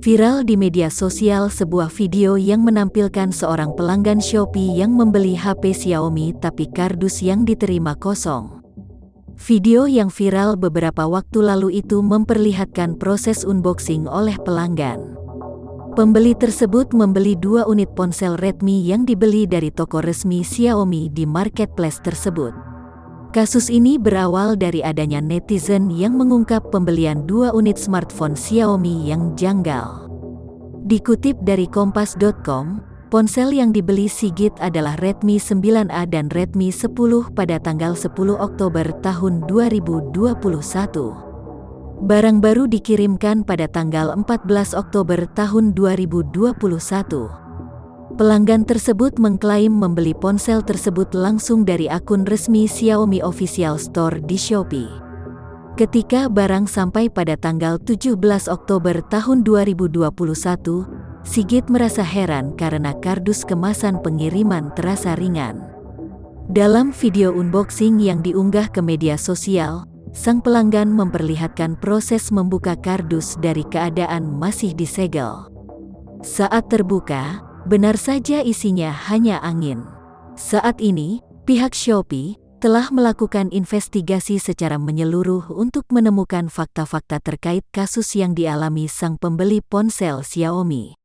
Viral di media sosial sebuah video yang menampilkan seorang pelanggan Shopee yang membeli HP Xiaomi tapi kardus yang diterima kosong. Video yang viral beberapa waktu lalu itu memperlihatkan proses unboxing oleh pelanggan. Pembeli tersebut membeli 2 unit ponsel Redmi yang dibeli dari toko resmi Xiaomi di marketplace tersebut. Kasus ini berawal dari adanya netizen yang mengungkap pembelian 2 unit smartphone Xiaomi yang janggal. Dikutip dari kompas.com, ponsel yang dibeli Sigit adalah Redmi 9A dan Redmi 10 pada tanggal 10 Oktober tahun 2021. Barang baru dikirimkan pada tanggal 14 Oktober tahun 2021. Pelanggan tersebut mengklaim membeli ponsel tersebut langsung dari akun resmi Xiaomi Official Store di Shopee. Ketika barang sampai pada tanggal 17 Oktober tahun 2021, Sigit merasa heran karena kardus kemasan pengiriman terasa ringan. Dalam video unboxing yang diunggah ke media sosial, sang pelanggan memperlihatkan proses membuka kardus dari keadaan masih disegel. Saat terbuka, benar saja isinya hanya angin. Saat ini, pihak Shopee telah melakukan investigasi secara menyeluruh untuk menemukan fakta-fakta terkait kasus yang dialami sang pembeli ponsel Xiaomi.